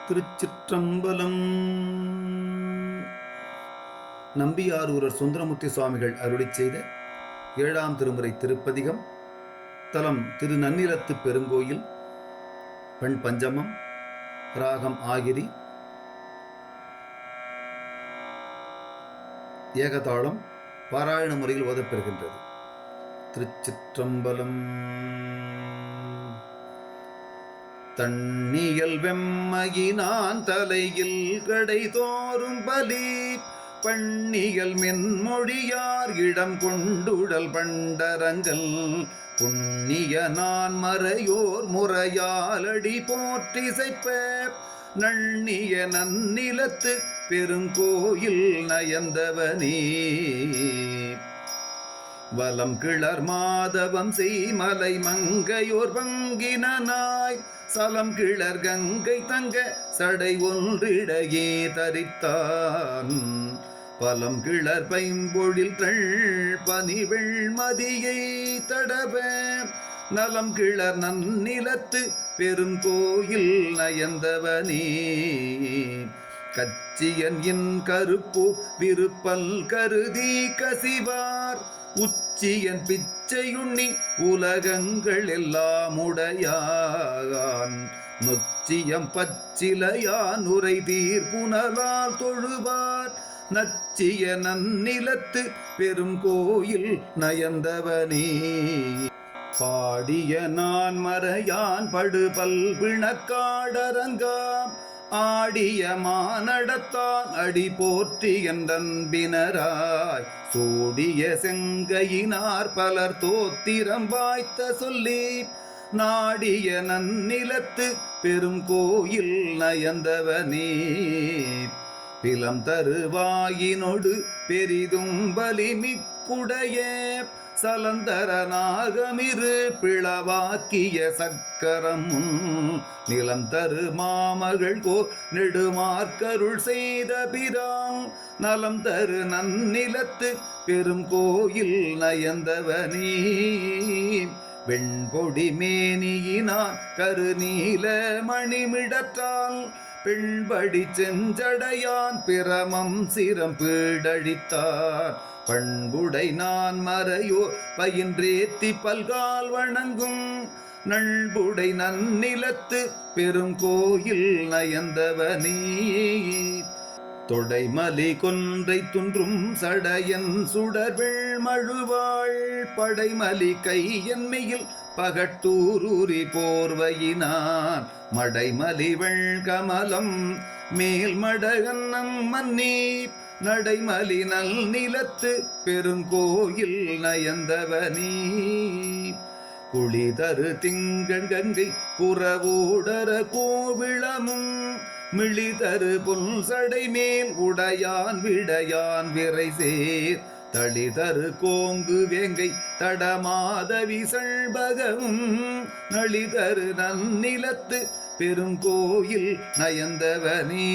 திருச்சிற்றம்பலம். நம்பி ஆரூரர் சுந்தரமூர்த்தி சுவாமிகள் அருளிச் செய்த 7ஆம் திருமுறை திருப்பதிகம். தலம் திருநன்னிலத்து பெருங்கோயில். பண் பஞ்சமம். ராகம் ஆகிரி. ஏகதாளம். பாராயண முறையில் ஓதப்பெறுகின்றது. திருச்சிற்றம்பலம். தண்ணியல் வெம்மையினான் தலையில் கடை தோறும் பலி பண்ணியல் மென்மொழியார் இடம் கொண்டுடல் பண்டரங்கல் புண்ணிய நான் மறையோர் முறையாலடி போற்றிசைப்ப நண்ணிய நன்னிலத்து பெருங்கோயில் நயந்தவனே வலம் கிளர் மாதவம் செய்மலை மங்கையோர் பங்கினாய் சலம் கிளர் கங்கை தங்க சடை ஒன்றிடையே தரித்தான் பலம் கிளர் பைம்பொழில் தள் பனிவெள் மதியை தடவ நலம் கிளர் நன்னிலத்து பெருங்கோயில் நயந்தவனே கச்சியன் என் கருப்பு விருப்பல் கருதி கசிவார் உச்சியன் பிச்சையுண்ணி உலகங்கள் எல்லாம் உடையான் நொச்சியம் பச்சிலையான் உரை தீர்ப்புணலால் தொழுவார் நச்சிய நன்னிலத்து பெருங்கோயில் நயந்தவனே பாடிய நான் மறையான் படுபல் விணக்காடரங்காம் ஆடிய மானடத்தான் அடி போற்றி என்றன்பினராய் சோடிய செங்கையினார் பலர் தோத்திரம் வாய்த்த சொல்லி நாடிய நன்னிலத்து பெருங்கோயில் நயந்தவனே பிலம் தருவாயினொடு பெரிதும் பலிமிக்குடைய சலந்தரநாகமிரு பிளவாக்கிய சக்கரமும் நிலம் தரு மாமகள் கோ நெடுமார்க்கருள் செய்த பிரான் நலம் தரு நன்னிலத்து பெருங்கோயில் நயந்தவனே வெண்பொடி மேனியினான் கருநீல மணிமிடற்றால் பெண்படி செஞ்சடையான் பிரமம் சிரம் பீடழித்தார் பண்புடை நான் மறையோ பயின்றேத்தி பல்கால் வணங்கும் நண்புடை நன்னிலத்து பெருங்கோயில் நயந்தவனே தொடைமலி கொன்றை துன்றும் சடையன் சுடர்வெள் மழுவாள் படைமலி கையன்மையில் பகட்டூரூரி போர்வையினான் மடைமலி வெள்கமலம் மேல் மடகன்னம் மன்னி நடைமலி நல் நிலத்து பெருங்கோயில் நயந்தவனே குளிதரு திங்கள் கங்கை புறவோடர கோவிளமும் மிளிதரு புல் சடை மேல் உடையான் விடையான் விரை சேர் தளிதரு கோங்கு வேங்கை தடமாதவி சண்பகமும் நளிதரு நன்னிலத்து பெருங்கோயில் நயந்தவனே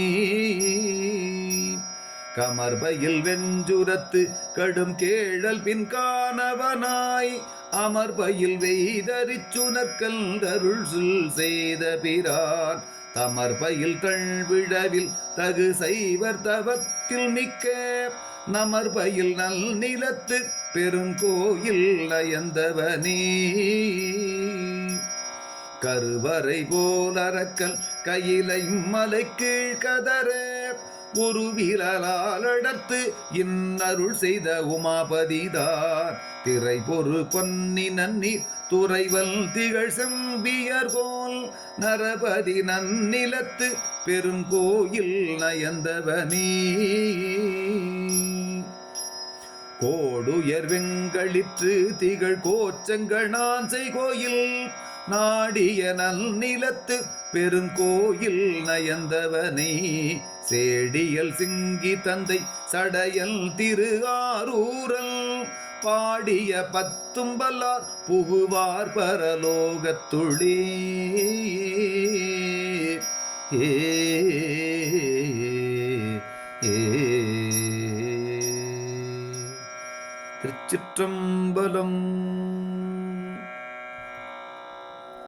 கமர்பையில் வெஞ்சுரத்து கடும் கேழல் பின் காணவனாய் அமர்பையில் வெய்தரிச்சுனற்கல் அருள் சொல் செய்த பிரான் தமர்பையில் தழ்விழவில் தகு செய்வர் தவத்தில் மிக்க நமர்பையில் நல் நிலத்து பெருங்கோயில் நயந்தவனே கருவறை போலரக்கல் கையிலை மலை கீழ் கதற ஒரு வீரலால் அடர்த்து இன்னருள் செய்த உமாபதிதான் திரை பொறு பொன்னி நன்னி துறைவல் திகழ் செம்பியர் போல் நரபதி நன்னிலத்து பெருங்கோயில் நயந்தவனே கோடுயர் வெங்களிற்று திகழ் கோச்சங்கணான் செய்கோயில் நாடிய நன்னிலத்து பெருங்கோயில் நயந்தவனே சேடியல் சிங்கி தந்தை சடையல் திரு ஆரூரல் பாடிய பத்தும்பல்லார் புகுவார் பரலோகத்துளே திருச்சிற்றம்பலம்.